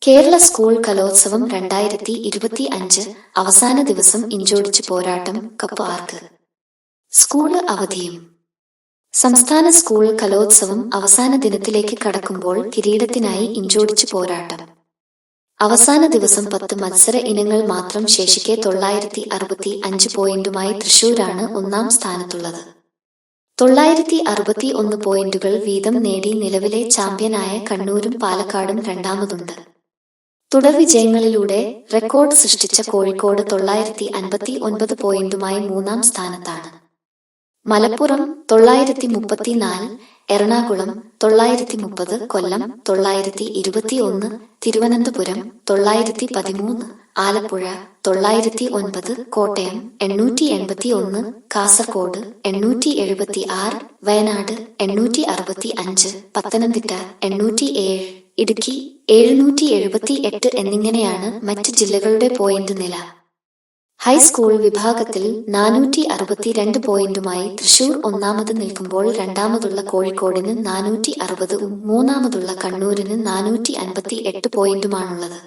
Kerala school കലോത്സവം 2025 അവസാന ദിവസം ഇഞ്ചോടിച്ച് പോരാട്ടം കപ്പ് ആർക്ക്? സ്കൂള് അവധിയും. സംസ്ഥാന സ്കൂൾ കലോത്സവം അവസാന ദിനത്തിലേക്ക് കടക്കുമ്പോൾ കിരീടത്തിനായി ഇഞ്ചോടിച്ച് പോരാട്ടം. അവസാന ദിവസം 10 മത്സര ഇനങ്ങൾ മാത്രം ശേഷിക്കെ 965 പോയിന്റുമായി തൃശൂരാണ് ഒന്നാം സ്ഥാനത്തുള്ളത്. 961 പോയിന്റുകൾ വീതം നേടി നിലവിലെ ചാമ്പ്യനായ കണ്ണൂരും പാലക്കാടും രണ്ടാമതുണ്ട്. തുടർ വിജയങ്ങളിലൂടെ റെക്കോർഡ് സൃഷ്ടിച്ച കോഴിക്കോട് 959 പോയിന്റുമായി മൂന്നാം സ്ഥാനത്താണ്. മലപ്പുറം 934, എറണാകുളം 930, കൊല്ലം 921, തിരുവനന്തപുരം 913, ആലപ്പുഴ 909, കോട്ടയം 881, കാസർഗോഡ് 876, വയനാട് 865, പത്തനംതിട്ട 807, ഇടുക്കി 778 എന്നിങ്ങനെയാണ് മറ്റ് ജില്ലകളുടെ പോയിന്റ് നില. ഹൈസ്കൂൾ വിഭാഗത്തിൽ 462 പോയിന്റുമായി തൃശൂർ ഒന്നാമത് നിൽക്കുമ്പോൾ രണ്ടാമതുള്ള കോഴിക്കോടിന് 460, മൂന്നാമതുള്ള കണ്ണൂരിന് 458 പോയിന്റുമാണുള്ളത്.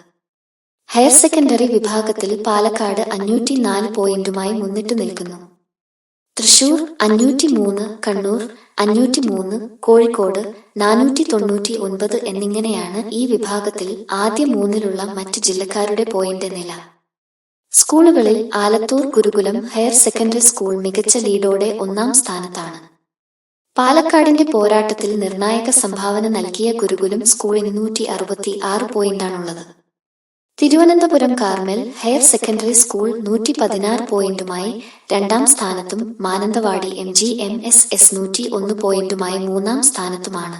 ഹയർ സെക്കൻഡറി വിഭാഗത്തിൽ പാലക്കാട് 504 പോയിന്റുമായി മുന്നിട്ട് നിൽക്കുന്നു. തൃശൂർ 503, കണ്ണൂർ 503, കോഴിക്കോട് 499 എന്നിങ്ങനെയാണ് ഈ വിഭാഗത്തിൽ ആദ്യ മൂന്നിലുള്ള മറ്റ് ജില്ലക്കാരുടെ പോയിന്റ് നില. സ്കൂളുകളിൽ ആലത്തൂർ ഗുരുകുലം ഹയർ സെക്കൻഡറി സ്കൂൾ മികച്ച ലീഡോടെ ഒന്നാം സ്ഥാനത്താണ്. പാലക്കാടിന്റെ പോരാട്ടത്തിൽ നിർണായക സംഭാവന നൽകിയ ഗുരുകുലം സ്കൂളിന് 166 പോയിന്റാണുള്ളത്. Thiruvananthapuram Carmel higher secondary school 116 പോയിന്റുമായി രണ്ടാം സ്ഥാനത്തും മാനന്തവാടി MGMSS 101 പോയിന്റുമായി മൂന്നാം സ്ഥാനത്തുമാണ്.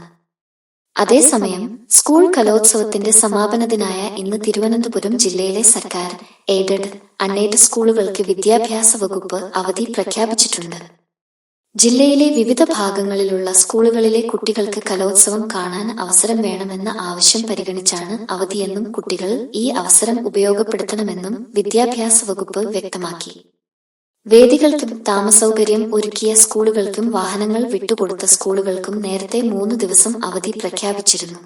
അതേസമയം സ്കൂൾ കലോത്സവത്തിന്റെ സമാപനദിനായ ഇന്ന് തിരുവനന്തപുരം ജില്ലയിലെ സർക്കാർ, എയ്ഡഡ്, അൺഎയ്ഡഡ് സ്കൂളുകൾക്ക് വിദ്യാഭ്യാസ വകുപ്പ് അവധി പ്രഖ്യാപിച്ചിട്ടുണ്ട്. ജില്ലയിലെ വിവിധ ഭാഗങ്ങളിലുള്ള സ്കൂളുകളിലെ കുട്ടികൾക്ക് കലോത്സവം കാണാൻ അവസരം വേണമെന്ന ആവശ്യം പരിഗണിച്ചാണ് അവധിയെന്നും കുട്ടികൾ ഈ അവസരം ഉപയോഗപ്പെടുത്തണമെന്നും വിദ്യാഭ്യാസ വകുപ്പ് വ്യക്തമാക്കി. വേദികൾക്കും താമസസൗകര്യം ഒരുക്കിയ സ്കൂളുകൾക്കും വാഹനങ്ങൾ വിട്ടുകൊടുത്ത സ്കൂളുകൾക്കും നേരത്തെ 3 ദിവസം അവധി പ്രഖ്യാപിച്ചിരുന്നു.